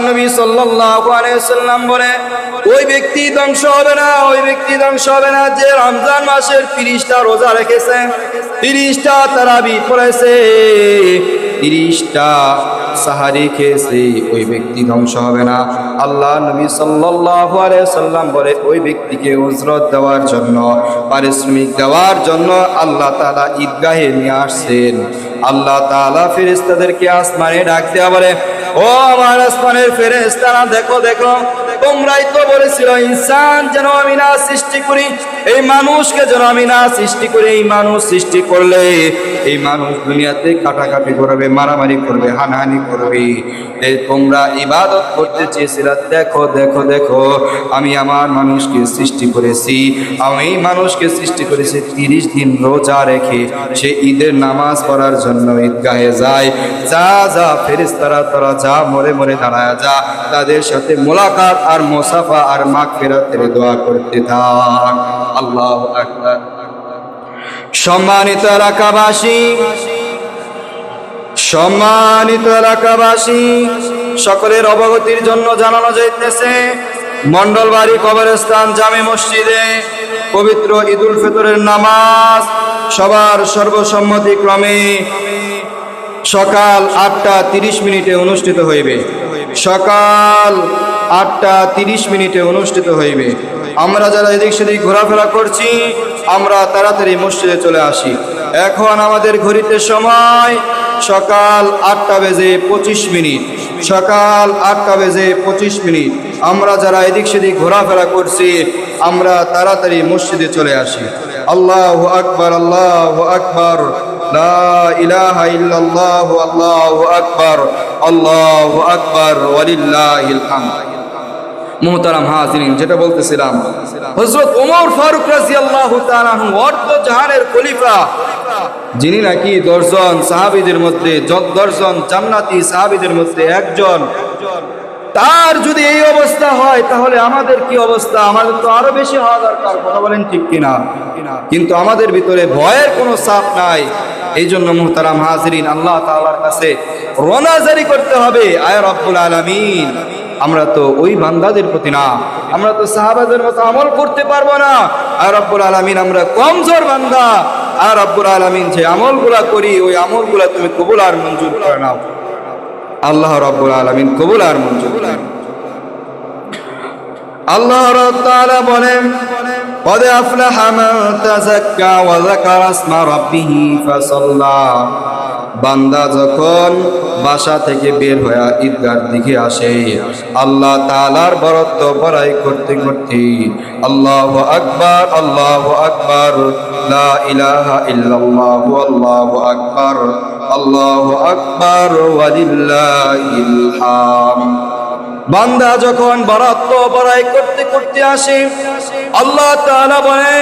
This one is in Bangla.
নবী সাল্লাল্লাহু আলাইহি ওয়াসাল্লাম বলে ওই ব্যক্তি ধ্বংস হবে না, ওই ব্যক্তি ধ্বংস হবে না যে রমজান মাসের 30টা রোজা রেখেছে, 30টা তারাবি পড়েছে, 30টা সাহারি খেয়েছে, ওই ব্যক্তি ধ্বংস হবে না। আল্লাহ নবী সাল্লাল্লাহু আলাইহি ওয়াসাল্লাম বলে ওই ব্যক্তিকে উজরত দেওয়ার জন্য, পারিশ্রমিক দেওয়ার জন্য আল্লাহ তাআলা ঈদগাহে নিয়ে আসছেন। আল্লাহ তাআলা ফেরেশতাদেরকে আসমানে ডাক দেয়া বলে, ও আমার আসমানের ফেরেশতারা, দেখো দেখো, তোমরাই তো বলেছিল ইনসান যেন আমি না সৃষ্টি করি, এই মানুষকে যেন আমি না সৃষ্টি করি। এই মানুষ সৃষ্টি করলে এই মানুষ দুনিয়াতে কাটাকাটি করবে, মারামারি করবে, হানাহানি করবে। এই তোমরা ইবাদত করতে চেয়েছিলে, দেখো দেখো দেখো, আমি আমার মানুষকে সৃষ্টি করেছি, আমি এই মানুষকে সৃষ্টি করেছি 30 দিন রোজা রেখে সে ঈদের নামাজ পড়ার জন্য ঈদগাহে যায়। যা যা ফেরেশতারা তোরা যা মরে মরে দাঁড়ায় যা, তাদের সাথে মোলাকাত আর মুসাফা আর মাগফিরাতের দোয়া করতে থাক। আল্লাহু আকবার। সম্মানিত এলাকাবাসী, সম্মানিত এলাকাবাসী, সকলের অবগতির জন্য জানানো যাইতেছে মন্ডলবাড়ি কবরস্থান জামে মসজিদে পবিত্র ঈদুল ফিতরের নামাজ সবার সর্বসম্মতিক্রমে সকাল 8:30 অনুষ্ঠিত হইবে। সকাল 8:30 অনুষ্ঠিত হইবে। আমরা যারা এদিক সেদিক ঘোরাফেরা করছি, আমরা তাড়াতাড়ি মসজিদে চলে আসি। এখন আমাদের ঘড়িতে সময় সকাল 8:25। সকাল 8:25। আমরা যারা এদিক সেদিক ঘোরাফেরা করছি, আমরা তাড়াতাড়ি মসজিদে চলে আসি। আল্লাহু আকবার, আল্লাহু আকবার, লা ইলাহা ইল্লাল্লাহ, আল্লাহু আকবার, আল্লাহু আকবার, ওয়ালিল্লাহিল হামদ। মুহতারাম হাজিরিন, যেটা বলতেছিলাম, হযরত ওমর ফারুক রাদিয়াল্লাহু তাআলা আনহু অর্ধ জাহানের খলিফা, যিনি নাকি 10 জন সাহাবীদের মধ্যে 10 জন জান্নাতি সাহাবীদের মধ্যে একজন, তার যদি এই অবস্থা হয় তাহলে আমাদের কি অবস্থা? আমাদের তো আরো বেশি হওয়া দরকার, কথা বলেন ঠিক কিনা? কিন্তু আমাদের ভিতরে ভয়ের কোনো ছাপ নাই। এই জন্য মুহতারাম হাজিরিন, আল্লাহ তাআলার কাছে রোনা জারি করতে হবে, আয় রব্বুল আলামিন, আমরা তো ওই বান্দাদের প্রতি না, আমরা তো সাহাবাদের মতো আমল করতে পারবো না। আয় রব্বুল আলামিন, আমরা কমজোর বান্দা। আর রব্বুল আলামিন যে আমলগুলা করি, ওই আমলগুলা তুমি কবুল আর মঞ্জুর করে নাও। আল্লাহ রাব্বুল আলামিন কবুল আর মঞ্জুর করেন। আল্লাহ তাআলা বলেন, قد أفلح من تزكى وذكر اسم ربه فصلى। বান্দা যখন বাসা থেকে বের হয়ে ঈদগাহর দিকে আসে, আল্লাহ তাআলার বরত্ব বড়াই করতে করতে আল্লাহু আকবার, আল্লাহু আকবার, লা ইলাহা ইল্লাল্লাহ, আল্লাহু আকবার, আল্লাহু আকবার, ওয়ালিল্লাহিল হামদ। বান্দা যখন বরত্ব বড়াই করতে করতে আসে, আল্লাহ তাআলা বলে